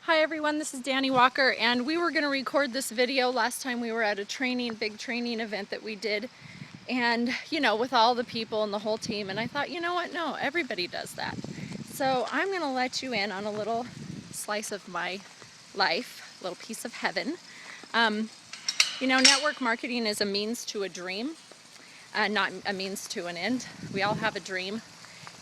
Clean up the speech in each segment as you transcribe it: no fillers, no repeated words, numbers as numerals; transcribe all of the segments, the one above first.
Hi everyone, this is Danny Walker, and we were going to record this video last time we were at a big training event that we did, and with all the people and the whole team, and I thought, you know what, no, everybody does that. So I'm going to let you in on a little slice of my life, a little piece of heaven. Network marketing is a means to a dream, not a means to an end. We all have a dream.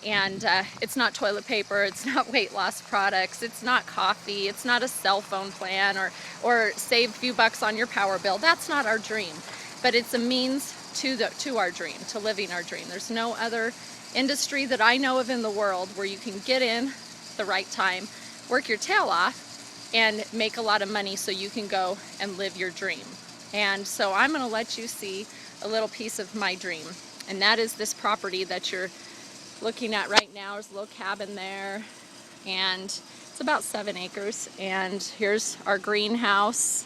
And it's not toilet paper, it's not weight loss products, it's not coffee, it's not a cell phone plan or save a few bucks on your power bill. That's not our dream, but it's a means to our dream, to living our dream. There's no other industry that I know of in the world where you can get in the right time, work your tail off, and make a lot of money so you can go and live your dream. And so I'm going to let you see a little piece of my dream, and that is this property that you're looking at right now. There's a little cabin there, and it's about 7 acres, and here's our greenhouse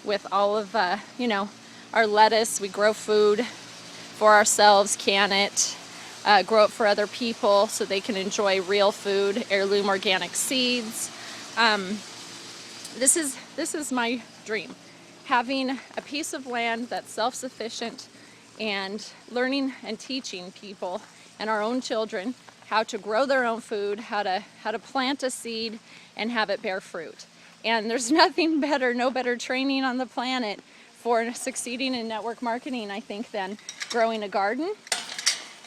with all of our lettuce. We grow food for ourselves, can it, grow it for other people so they can enjoy real food, heirloom organic seeds. This is my dream, having a piece of land that's self-sufficient and learning and teaching people and our own children how to grow their own food, how to plant a seed and have it bear fruit. And there's nothing better, no better training on the planet for succeeding in network marketing, I think, than growing a garden.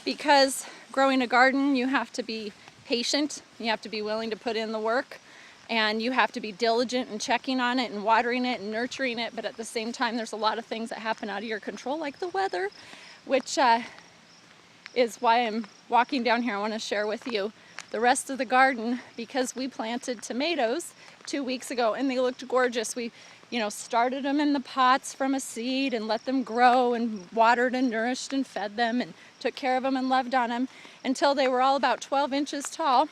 Because growing a garden, you have to be patient, you have to be willing to put in the work, and you have to be diligent in checking on it and watering it and nurturing it. But at the same time, there's a lot of things that happen out of your control, like the weather, which is why I'm walking down here. I want to share with you the rest of the garden, because we planted tomatoes 2 weeks ago and they looked gorgeous. We started them in the pots from a seed and let them grow and watered and nourished and fed them and took care of them and loved on them until they were all about 12 inches tall,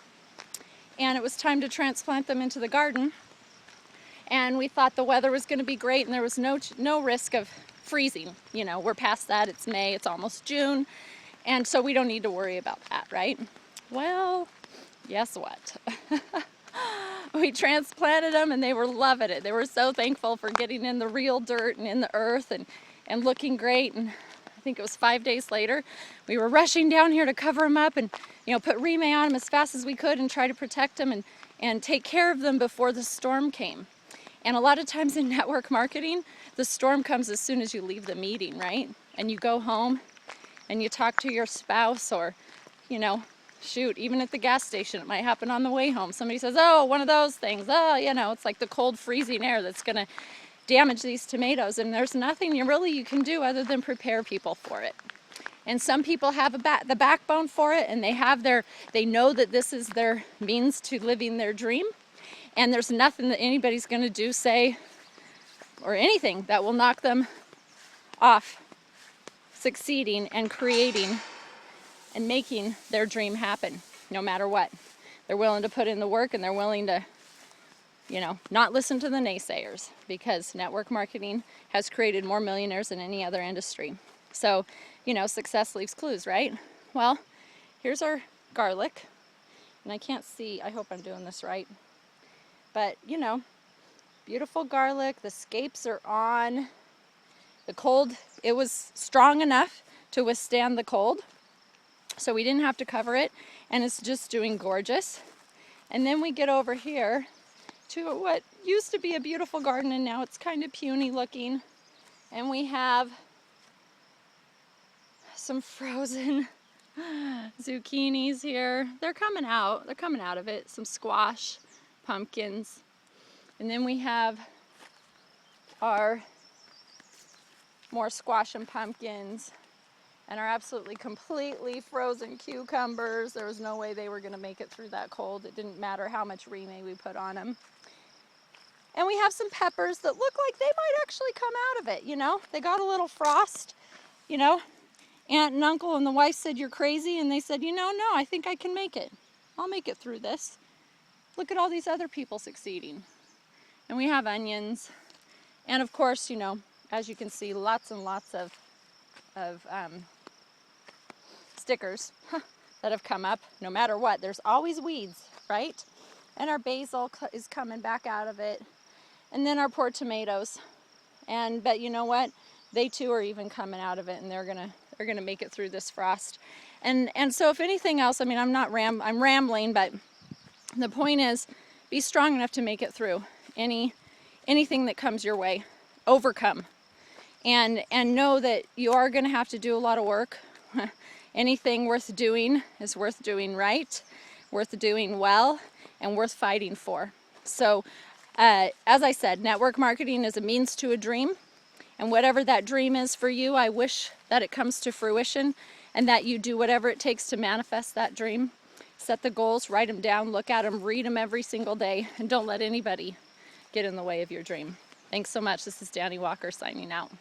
and it was time to transplant them into the garden. And we thought the weather was going to be great and there was no risk of freezing. We're past that. It's May, it's almost June. And so we don't need to worry about that, right? Well, guess what? We transplanted them and they were loving it. They were so thankful for getting in the real dirt and in the earth and looking great. And I think it was 5 days later, we were rushing down here to cover them up and put rematch on them as fast as we could and try to protect them and take care of them before the storm came. And a lot of times in network marketing, the storm comes as soon as you leave the meeting, right? And you go home and you talk to your spouse, or even at the gas station, it might happen on the way home. Somebody says, oh, one of those things, it's like the cold freezing air that's going to damage these tomatoes, and there's nothing you can do other than prepare people for it. And some people have the backbone for it, and they know that this is their means to living their dream, and there's nothing that anybody's going to do, say, or anything that will knock them off succeeding and creating and making their dream happen, no matter what. They're willing to put in the work, and they're willing to not listen to the naysayers, because network marketing has created more millionaires than any other industry. So success leaves clues, right? Well, here's our garlic, and I can't see, I hope I'm doing this right, but beautiful garlic. The scapes are on. The cold, it was strong enough to withstand the cold, so we didn't have to cover it, and it's just doing gorgeous. And then we get over here to what used to be a beautiful garden, and now it's kind of puny looking, and we have some frozen zucchinis here. They're coming out of it. Some squash, pumpkins, and then we have our more squash and pumpkins, and our absolutely completely frozen cucumbers. There was no way they were going to make it through that cold. It didn't matter how much rematch we put on them. And we have some peppers that look like they might actually come out of it. They got a little frost. Aunt and uncle and the wife said, you're crazy, and they said, no, I think I can make it. I'll make it through this. Look at all these other people succeeding. And we have onions, and of course, as you can see, lots and lots of stickers that have come up. No matter what, there's always weeds, right? and our basil is coming back out of it, and then our poor tomatoes. But you know what? They too are even coming out of it, and they're gonna make it through this frost. And so if anything else, I mean, I'm rambling, but the point is, be strong enough to make it through anything that comes your way. Overcome, and know that you are going to have to do a lot of work. Anything worth doing is worth doing right, worth doing well, and worth fighting for. So as I said, network marketing is a means to a dream, and whatever that dream is for you, I wish that it comes to fruition and that you do whatever it takes to manifest that dream. Set the goals, write them down, look at them, read them every single day, and don't let anybody get in the way of your dream. Thanks so much. This is Danny Walker signing out.